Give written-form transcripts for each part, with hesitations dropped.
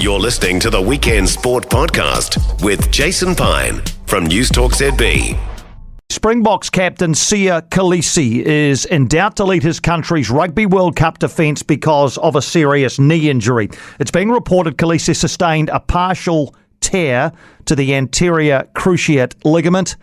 You're listening to the Weekend Sport Podcast with Jason Pine from News Talk ZB. Springboks captain Siya Kolisi is in doubt to lead his country's Rugby World Cup defence because of a serious knee injury. It's been reported Kolisi sustained a partial tear to the anterior cruciate ligament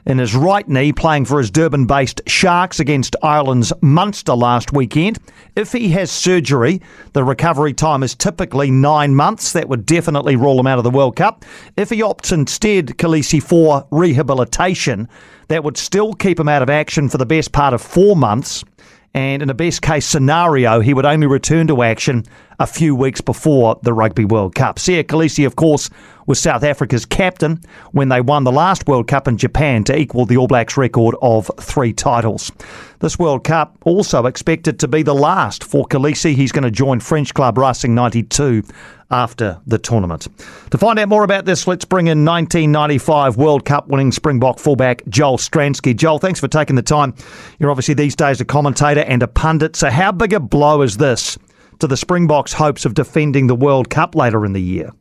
in his right knee, playing for his Durban-based Sharks against Ireland's Munster last weekend. If he has surgery, the recovery time is typically 9 months. That would definitely rule him out of the World Cup. If he opts instead, Kolisi, for rehabilitation, that would still keep him out of action for the best part of 4 months. And in a best-case scenario, he would only return to action a few weeks before the Rugby World Cup. Siya Kolisi, of course, was South Africa's captain when they won the last World Cup in Japan to equal the All Blacks record of 3 titles. This World Cup also expected to be the last for Kolisi. He's going to join French club Racing 92 after the tournament. To find out more about this, let's bring in 1995 World Cup winning Springbok fullback Joel Stransky. Joel, thanks for taking the time. You're obviously these days a commentator and a pundit, so how big a blow is this to the Springboks' hopes of defending the World Cup later in the year?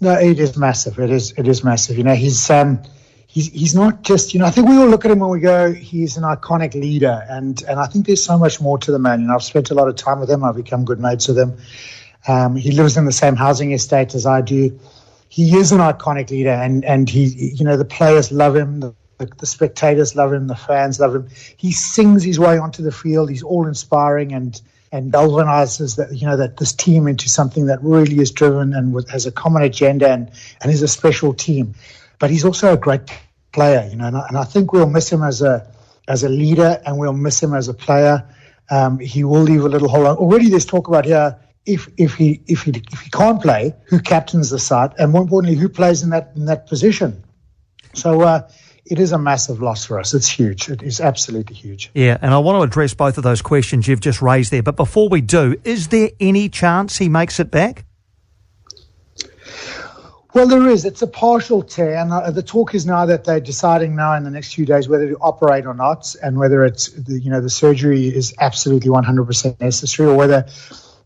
No, it is massive. It is massive. You know, he's not just, I think we all look at him and we go, he's an iconic leader, and I think there's so much more to the man. I've spent a lot of time with him. I've become good mates with him. He lives in the same housing estate as I do. He is an iconic leader, and he, the players love him, the spectators love him, the fans love him. He sings his way onto the field. He's all inspiring and galvanizes that this team into something that really is driven and has a common agenda and is a special team. But he's also a great player, and I think we'll miss him as a leader, and we'll miss him as a player. He will leave a little hole. Already there's talk about here, if he can't play, who captains the side, and more importantly, who plays in that position. So it is a massive loss for us. It's huge. It is absolutely huge. Yeah, and I want to address both of those questions you've just raised there. But before we do, is there any chance he makes it back? Well, there is. It's a partial tear, and the talk is now that they're deciding now in the next few days whether to operate or not, and whether it's the surgery is absolutely 100% necessary, or whether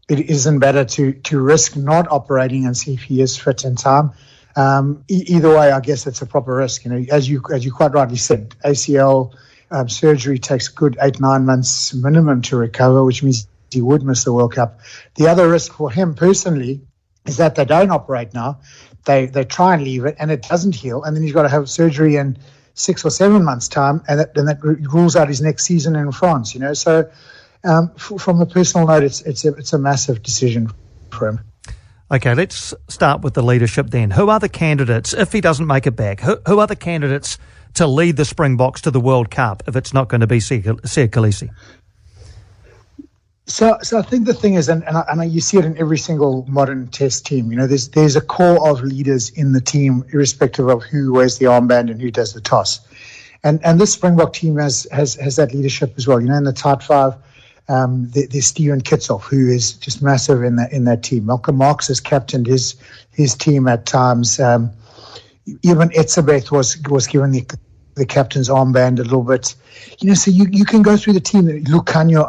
it isn't better to risk not operating and see if he is fit in time. Either way, I guess it's a proper risk. As you quite rightly said, ACL surgery takes a good 8-9 months minimum to recover, which means he would miss the World Cup. The other risk for him personally is that they don't operate now. They try and leave it, and it doesn't heal, and then he's got to have surgery in 6 or 7 months' time, and that rules out his next season in France. So from a personal note, it's a massive decision for him. Okay, let's start with the leadership then. Who are the candidates, if he doesn't make it back, who are the candidates to lead the Springboks to the World Cup if it's not going to be Siya Kolisi? So I think the thing is, and you see it in every single modern test team, there's a core of leaders in the team, irrespective of who wears the armband and who does the toss. And this Springbok team has that leadership as well. In the tight five, there's Steven Kitsoff, who is just massive in that team. Malcolm Marx has captained his team at times. Even Etzebeth was given the captain's armband a little bit. So you can go through the team. Lucanio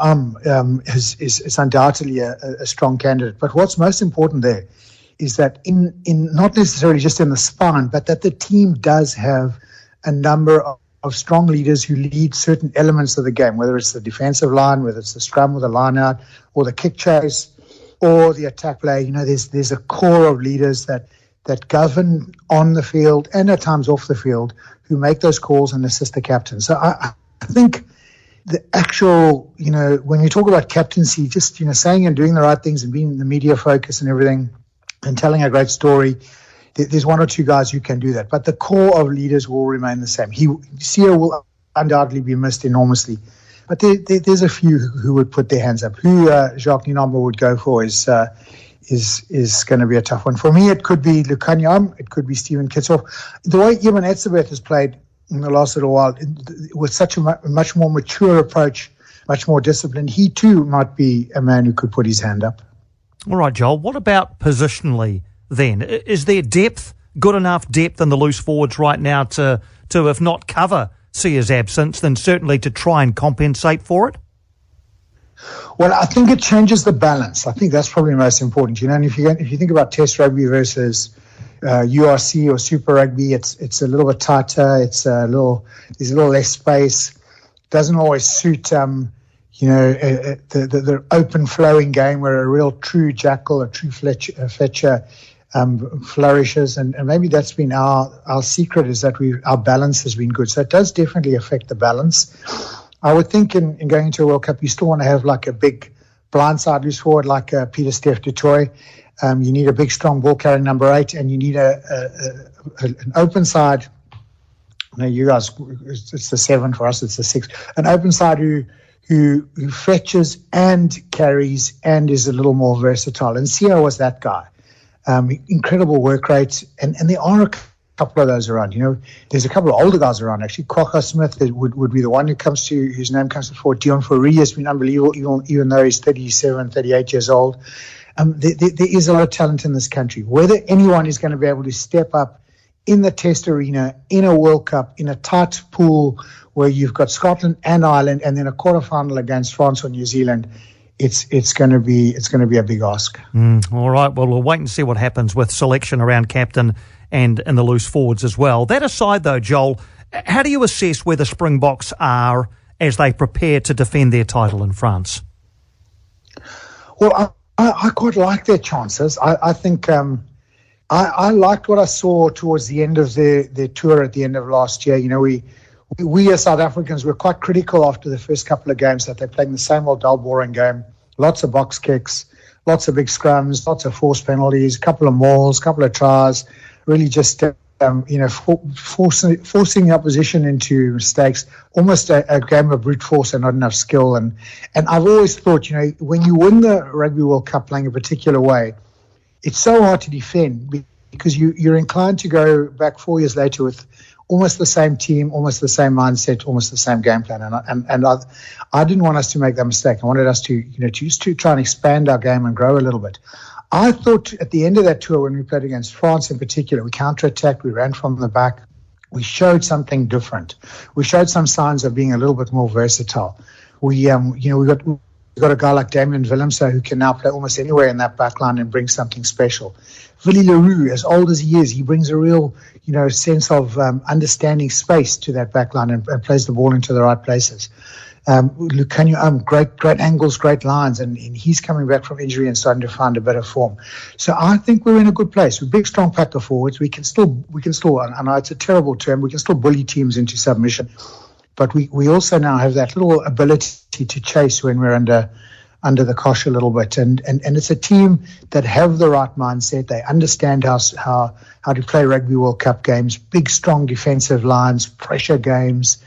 is undoubtedly a strong candidate. But what's most important there is that in not necessarily just in the spine, but that the team does have a number of strong leaders who lead certain elements of the game, whether it's the defensive line, whether it's the scrum or the line out, or the kick chase, or the attack play. There's a core of leaders that govern on the field and at times off the field, who make those calls and assist the captain. So I think the actual, when you talk about captaincy, just, saying and doing the right things and being the media focus and everything and telling a great story, there's one or two guys who can do that. But the core of leaders will remain the same. Siya will undoubtedly be missed enormously. But there's a few who would put their hands up. Who Jacques Nienaber would go for is going to be a tough one. For me, it could be Lucanio, it could be Steven Kitsoff. The way Ivan Etzebeth has played in the last little while, with such a much more mature approach, much more disciplined, he too might be a man who could put his hand up. All right, Joel, what about positionally then? Is there good enough depth in the loose forwards right now to if not cover Siya's absence, then certainly to try and compensate for it? Well, I think it changes the balance. I think that's probably most important. And if you think about Test rugby versus URC or Super Rugby, it's a little bit tighter. There's a little less space. Doesn't always suit the open flowing game where a real true jackal, a true Fletcher flourishes, and maybe that's been our secret, is that our balance has been good. So it does definitely affect the balance. I would think in going into a World Cup, you still want to have like a big blindside loose forward like Peter Steph du Toit. You need a big, strong ball carrying number 8, and you need an open side. No, you guys, it's the 7 for us. It's the 6. An open side who fetches and carries and is a little more versatile. And Siya was that guy. Incredible work rate, and there are a couple of those around. There's a couple of older guys around actually. Kwagga Smith would be the one whose name comes before. Dion Fourie has been unbelievable, even though he's 37, 38 years old. There is a lot of talent in this country. Whether anyone is going to be able to step up in the Test arena, in a World Cup, in a tight pool where you've got Scotland and Ireland, and then a quarterfinal against France or New Zealand, it's going to be a big ask. All right. Well, we'll wait and see what happens with selection around captain and in the loose forwards as well. That aside, though, Joel, how do you assess where the Springboks are as they prepare to defend their title in France? Well, I quite like their chances. I think I liked what I saw towards the end of their tour at the end of last year. We as South Africans were quite critical after the first couple of games that they're playing the same old dull, boring game. Lots of box kicks, lots of big scrums, lots of forced penalties, a couple of mauls, a couple of tries, really just forcing the opposition into mistakes, almost a game of brute force and not enough skill. And I've always thought, when you win the Rugby World Cup playing a particular way, it's so hard to defend because you're inclined to go back 4 years later with almost the same team, almost the same mindset, almost the same game plan. And I didn't want us to make that mistake. I wanted us to try and expand our game and grow a little bit. I thought at the end of that tour, when we played against France in particular, we counterattacked, we ran from the back. We showed something different. We showed some signs of being a little bit more versatile. We got a guy like Damien Willemse who can now play almost anywhere in that back line and bring something special. Willie Leroux, as old as he is, he brings a real, sense of understanding space to that back line and plays the ball into the right places. Lucanio, great angles, great lines, and he's coming back from injury and starting to find a better form. So I think we're in a good place. We're a big, strong pack of forwards. We can still, I know it's a terrible term, we can still bully teams into submission. But we also now have that little ability to chase when we're under the cosh a little bit. And it's a team that have the right mindset. They understand how to play Rugby World Cup games, big, strong defensive lines, pressure games.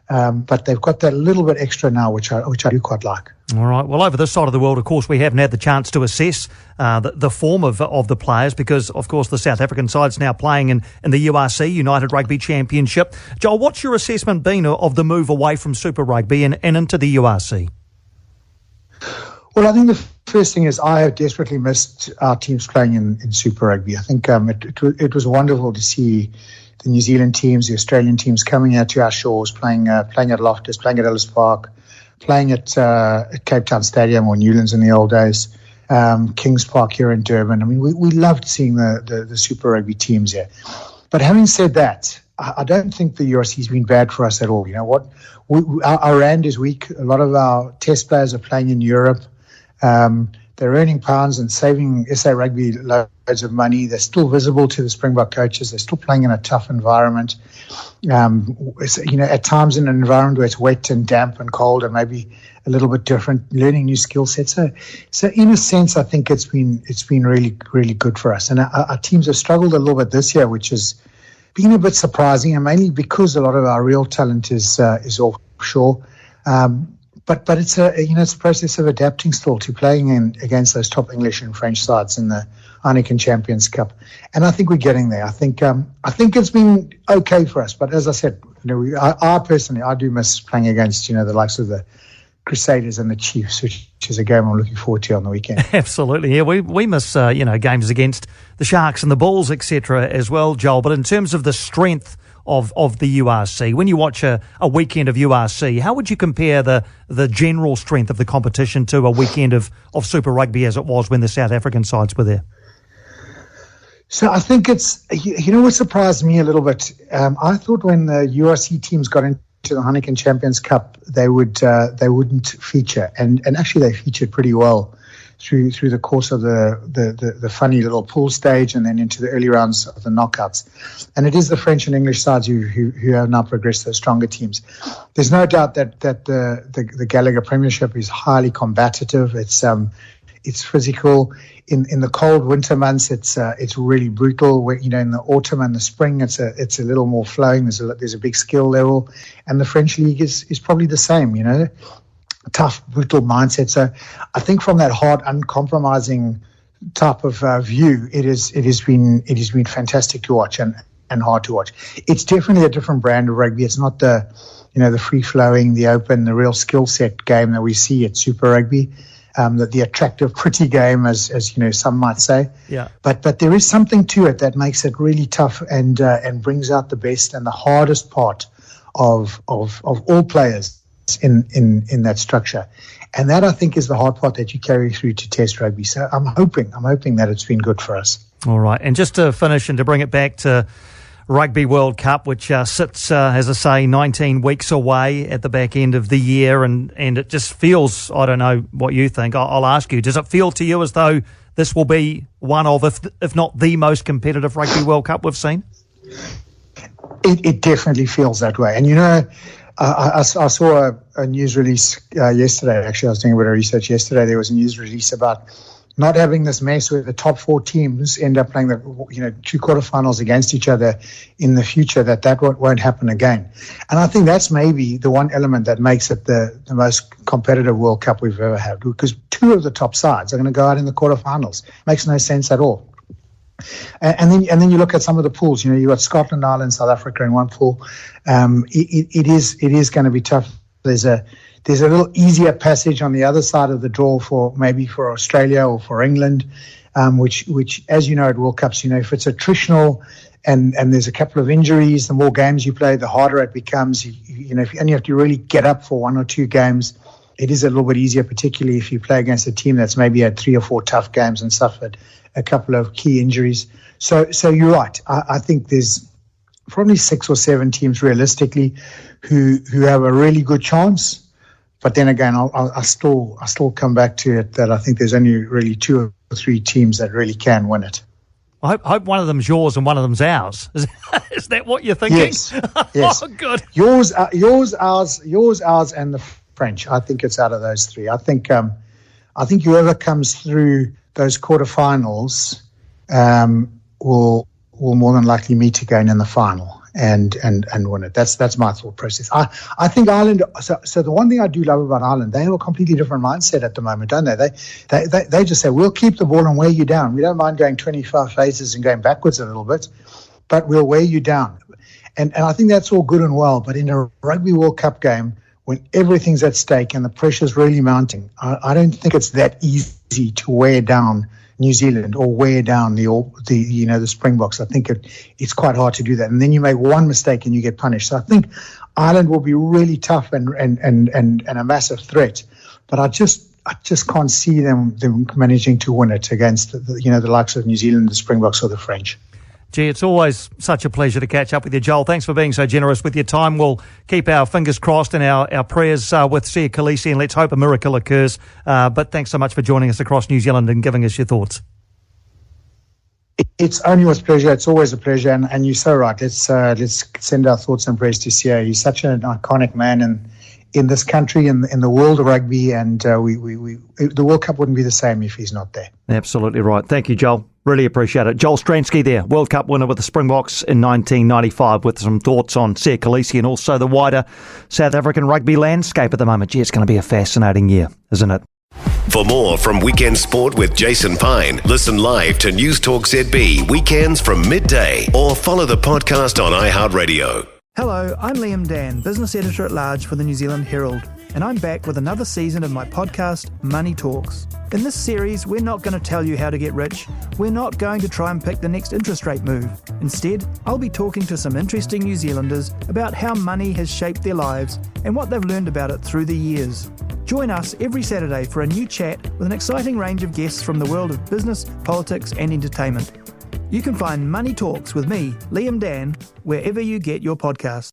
But they've got that little bit extra now, which I do quite like. All right. Well, over this side of the world, of course, we haven't had the chance to assess the form of the players because, of course, the South African side's now playing in the URC, United Rugby Championship. Joel, what's your assessment been of the move away from Super Rugby and into the URC? Well, I think the first thing is I have desperately missed our teams playing in Super Rugby. I think it was wonderful to see the New Zealand teams, the Australian teams coming out to our shores, playing at Loftus, playing at Ellis Park, playing at Cape Town Stadium or Newlands in the old days, Kings Park here in Durban. I mean, we loved seeing the Super Rugby teams here. But having said that, I don't think the URC has been bad for us at all. You know what? Our rand is weak. A lot of our test players are playing in Europe. They're earning pounds and saving SA Rugby loads of money. They're still visible to the Springbok coaches. They're still playing in a tough environment. At times in an environment where it's wet and damp and cold and maybe a little bit different, learning new skill sets. So in a sense, I think it's been really, really good for us. And our teams have struggled a little bit this year, which has been a bit surprising, and mainly because a lot of our real talent is offshore. But it's a process of adapting still to playing against those top English and French sides in the Heineken Champions Cup, and I think we're getting there. I think it's been okay for us. But as I said, I personally do miss playing against the likes of the Crusaders and the Chiefs, which is a game I'm looking forward to on the weekend. Absolutely, yeah. We miss games against the Sharks and the Bulls, etc. as well, Joel. But in terms of the strength of the URC. When you watch a weekend of URC, how would you compare the general strength of the competition to a weekend of Super Rugby as it was when the South African sides were there? So I think it's, what surprised me a little bit. I thought when the URC teams got into the Heineken Champions Cup, they wouldn't feature, and actually they featured pretty well through the course of the funny little pool stage and then into the early rounds of the knockouts. And it is the French and English sides who have now progressed to stronger teams. There's no doubt that the Gallagher Premiership is highly combative. It's physical. In the cold winter months, it's really brutal. In the autumn and the spring, it's a little more flowing. There's a big skill level, and the French league is probably the same. Tough, brutal mindset. So I think from that hard, uncompromising type of view, it has been fantastic to watch and hard to watch. It's definitely a different brand of rugby. It's not the free flowing, the open, the real skill set game that we see at Super Rugby. The attractive, pretty game, as some might say. Yeah. But there is something to it that makes it really tough and brings out the best and the hardest part of all players in that structure. And that, I think, is the hard part that you carry through to Test rugby. So I'm hoping that it's been good for us. All right. And just to finish and to bring it back to Rugby World Cup, which sits, as I say, 19 weeks away at the back end of the year, and it just feels, I don't know what you think, I'll ask you, does it feel to you as though this will be one of, if not the most competitive Rugby World Cup we've seen? It definitely feels that way. And, I saw a news release yesterday. Actually, I was doing a bit of research yesterday. There was a news release about not having this mess where the top four teams end up playing two quarterfinals against each other in the future, that won't happen again. And I think that's maybe the one element that makes it the most competitive World Cup we've ever had, because two of the top sides are going to go out in the quarterfinals. Makes no sense at all. And then you look at some of the pools. You've got Scotland, Ireland, South Africa in one pool. It is going to be tough. There's a little easier passage on the other side of the draw for Australia or for England, which as you know at World Cups, if it's attritional and there's a couple of injuries, the more games you play, the harder it becomes. If you only have to really get up for one or two games, it is a little bit easier, particularly if you play against a team that's maybe had 3 or 4 tough games and suffered a couple of key injuries. So you're right. I think there's probably 6 or 7 teams realistically who have a really good chance. But then again, I still come back to it that I think there's only really 2 or 3 teams that really can win it. I hope one of them's yours and one of them's ours. Is that what you're thinking? Yes. Yes. Oh, good. Yours, ours, and the French. I think it's out of those 3. I think whoever comes through those quarterfinals will more than likely meet again in the final and win it. That's my thought process. I think Ireland. So the one thing I do love about Ireland, they have a completely different mindset at the moment, don't they? They just say, we'll keep the ball and wear you down. We don't mind going 25 phases and going backwards a little bit, but we'll wear you down. And I think that's all good and well. But in a Rugby World Cup game, when everything's at stake and the pressure's really mounting, I don't think it's that easy to wear down New Zealand or wear down the Springboks. I think it's quite hard to do that. And then you make one mistake and you get punished. So I think Ireland will be really tough and a massive threat. But I just can't see them managing to win it against the likes of New Zealand, the Springboks, or the French. Gee, it's always such a pleasure to catch up with you, Joel. Thanks for being so generous with your time. We'll keep our fingers crossed and our prayers with Siya Kolisi, and let's hope a miracle occurs. But thanks so much for joining us across New Zealand and giving us your thoughts. It's only a pleasure. It's always a pleasure. And you're so right. Let's send our thoughts and prayers to Siya. He's such an iconic man in this country, in the world of rugby, and the World Cup wouldn't be the same if he's not there. Absolutely right. Thank you, Joel. Really appreciate it. Joel Stransky there, World Cup winner with the Springboks in 1995, with some thoughts on Siya Kolisi and also the wider South African rugby landscape at the moment. Gee, it's going to be a fascinating year, isn't it? For more from Weekend Sport with Jason Pine, listen live to News Talk ZB weekends from midday or follow the podcast on iHeartRadio. Hello, I'm Liam Dan, Business Editor at Large for the New Zealand Herald. and I'm back with another season of my podcast, Money Talks. In this series, we're not going to tell you how to get rich. We're not going to try and pick the next interest rate move. Instead, I'll be talking to some interesting New Zealanders about how money has shaped their lives and what they've learned about it through the years. Join us every Saturday for a new chat with an exciting range of guests from the world of business, politics and entertainment. You can find Money Talks with me, Liam Dan, wherever you get your podcasts.